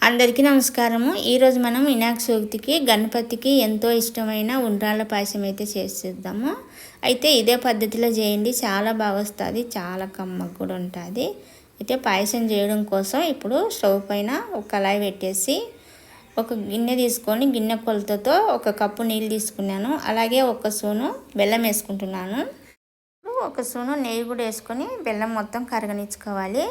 అందరికీ నమస్కారము. ఈరోజు మనం వినాయక చవితికి గణపతికి ఎంతో ఇష్టమైన ఉండ్రాళ్ళ పాయసం అయితే చేసేద్దాము. అయితే ఇదే పద్ధతిలో చేయండి, చాలా బాగా వస్తుంది, చాలా కమ్మగా కూడా ఉంటుంది. అయితే పాయసం చేయడం కోసం ఇప్పుడు స్టవ్ పైన ఒక కళాయి పెట్టేసి ఒక గిన్నె తీసుకొని గిన్నె కొలతతో ఒక కప్పు నీళ్ళు తీసుకున్నాను. అలాగే ఒక స్పూను బెల్లం వేసుకుంటున్నాను. ఒక స్పూను నెయ్యి కూడా వేసుకొని బెల్లం మొత్తం కరగనిచ్చుకోవాలి.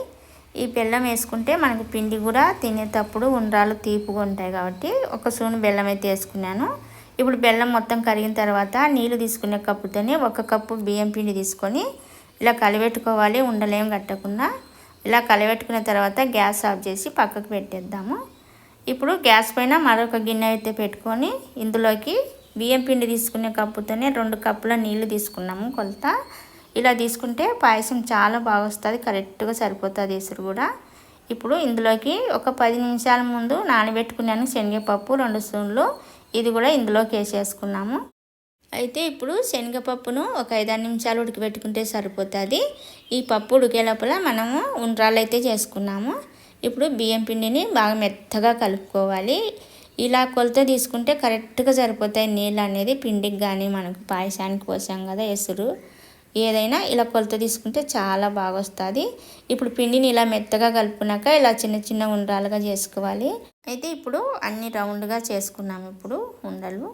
ఈ బెల్లం వేసుకుంటే మనకు పిండి కూడా తినేటప్పుడు ఉండ్రాలు తీపుగా ఉంటాయి కాబట్టి ఒక స్పూన్ బెల్లం అయితే వేసుకున్నాను. ఇప్పుడు బెల్లం మొత్తం కరిగిన తర్వాత నీళ్ళు తీసుకునే కప్పుతోనే ఒక కప్పు బియ్యం పిండి తీసుకొని ఇలా కలిపెట్టుకోవాలి, ఉండలేం కట్టకుండా. ఇలా కలిపెట్టుకున్న తర్వాత గ్యాస్ ఆఫ్ చేసి పక్కకు పెట్టేద్దాము. ఇప్పుడు గ్యాస్ పైన మరొక గిన్నె అయితే పెట్టుకొని ఇందులోకి బియ్యం పిండి తీసుకునే కప్పుతోనే 2 కప్పుల నీళ్ళు తీసుకున్నాము కొలత. ఇలా తీసుకుంటే పాయసం చాలా బాగా వస్తుంది, కరెక్ట్గా సరిపోతుంది ఎసురు కూడా. ఇప్పుడు ఇందులోకి ఒక 10 నిమిషాల ముందు నానబెట్టుకున్నాను శనగపప్పు 2 స్పూన్లు, ఇది కూడా ఇందులోకి వేసేసుకున్నాము. అయితే ఇప్పుడు శనగపప్పును ఒక 5-6 నిమిషాలు ఉడకబెట్టుకుంటే సరిపోతుంది. ఈ పప్పు ఉడికే లోపల మనము ఉండ్రాలు అయితే చేసుకున్నాము. ఇప్పుడు బియ్యం పిండిని బాగా మెత్తగా కలుపుకోవాలి. ఇలా కొలత తీసుకుంటే కరెక్ట్గా సరిపోతాయి నీళ్ళు అనేది పిండికి, కానీ మనకు పాయసానికి పోసాం కదా ఎసురు, ఏదైనా ఇలా కొలత తీసుకుంటే చాలా బాగా వస్తుంది. ఇప్పుడు పిండిని ఇలా మెత్తగా కలుపుకున్నాక ఇలా చిన్న చిన్న ఉండ్రాలుగా చేసుకోవాలి. అయితే ఇప్పుడు అన్ని రౌండ్గా చేసుకున్నాము. ఇప్పుడు ఉండలు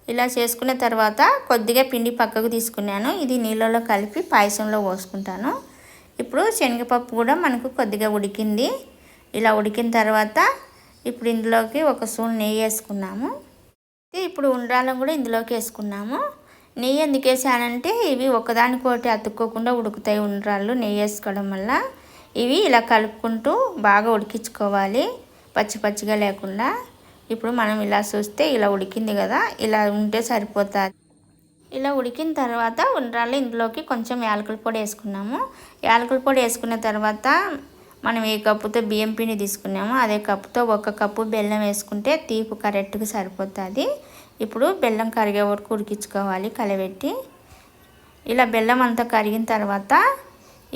ఇలా చేసుకున్న తర్వాత కొద్దిగా పిండి పక్కకు తీసుకున్నాను. ఇది నీళ్ళలో కలిపి పాయసంలో పోసుకుంటాను. ఇప్పుడు శనగపప్పు కూడా మనకు కొద్దిగా ఉడికింది. ఇలా ఉడికిన తర్వాత ఇప్పుడు ఇందులోకి ఒక స్పూన్ నెయ్యి వేసుకున్నాము. ఇప్పుడు ఉండ్రాలను కూడా ఇందులోకి వేసుకున్నాము. నెయ్యి ఎందుకు వేసానంటే ఇవి ఒకదానికొకటి అతుక్కోకుండా ఉడుకుతాయి ఉండ్రాళ్ళు నెయ్యి వేసుకోవడం వల్ల. ఇవి ఇలా కలుపుకుంటూ బాగా ఉడికించుకోవాలి, పచ్చి పచ్చిగా లేకుండా. ఇప్పుడు మనం ఇలా చూస్తే ఇలా ఉడికింది కదా, ఇలా ఉంటే సరిపోతుంది. ఇలా ఉడికిన తర్వాత ఉండ్రాళ్ళు ఇందులోకి కొంచెం యాలకుల పొడి వేసుకున్నాము. యాలకుల పొడి వేసుకున్న తర్వాత మనం ఏ కప్పుతో బియ్యం పిండి తీసుకున్నామో అదే కప్పుతో 1 కప్పు బెల్లం వేసుకుంటే తీపి కరెక్ట్గా సరిపోతుంది. ఇప్పుడు బెల్లం కరిగే వరకు ఉడికించుకోవాలి కలబెట్టి. ఇలా బెల్లం అంతా కరిగిన తర్వాత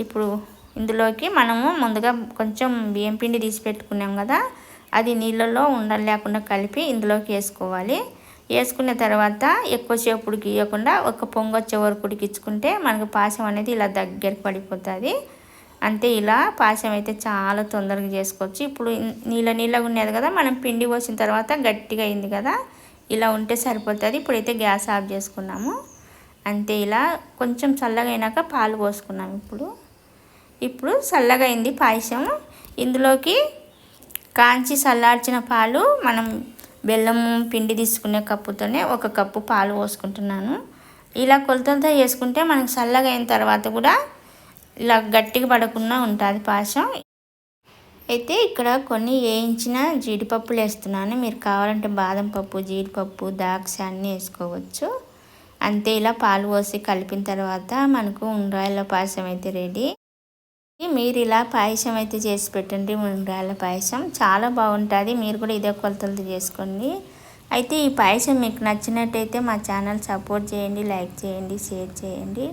ఇప్పుడు ఇందులోకి మనము ముందుగా కొంచెం బియ్యం పిండి తీసి పెట్టుకున్నాం కదా, అది నీళ్ళలో ఉండలు లేకుండా కలిపి ఇందులోకి వేసుకోవాలి. వేసుకున్న తర్వాత ఎక్కువసేపు ఉడికియకుండా ఒక పొంగొచ్చే వరకు ఉడికించుకుంటే మనకు పాయసం అనేది ఇలా దగ్గరికి పడిపోతుంది. అంతే, ఇలా పాయసం అయితే చాలా తొందరగా చేసుకోవచ్చు. ఇప్పుడు నీళ్ళగా ఉండేది కదా, మనం పిండి పోసిన తర్వాత గట్టిగా అయింది కదా, ఇలా ఉంటే సరిపోతుంది. ఇప్పుడైతే గ్యాస్ ఆఫ్ చేసుకున్నాము. అంతే, ఇలా కొంచెం చల్లగా అయినాక పాలు పోసుకున్నాము. ఇప్పుడు చల్లగా అయింది పాయసం. ఇందులోకి కాంచి చల్లార్చిన పాలు మనం బెల్లం పిండి తీసుకునే కప్పుతోనే 1 కప్పు పాలు పోసుకుంటున్నాను. ఇలా కొలతలతో చేసుకుంటే మనకు చల్లగా అయిన తర్వాత కూడా ఇలా గట్టిగా పడకుండా ఉంటుంది పాయసం. అయితే ఇక్కడ కొన్ని వేయించిన జీడిపప్పులు వేస్తున్నాను. మీరు కావాలంటే బాదం పప్పు, జీడిపప్పు, ద్రాక్ష అన్నీ వేసుకోవచ్చు. అంతే, ఇలా పాలు పోసి కలిపిన తర్వాత మనకు ఉండ్రాళ్ళ పాయసం అయితే రెడీ. మీరు ఇలా పాయసం అయితే చేసి పెట్టండి, ఉండ్రాళ్ళ పాయసం చాలా బాగుంటుంది. మీరు కూడా ఇదే కొలతలతో చేసుకోండి. అయితే ఈ పాయసం మీకు నచ్చినట్టయితే మా ఛానల్ సపోర్ట్ చేయండి, లైక్ చేయండి, షేర్ చేయండి.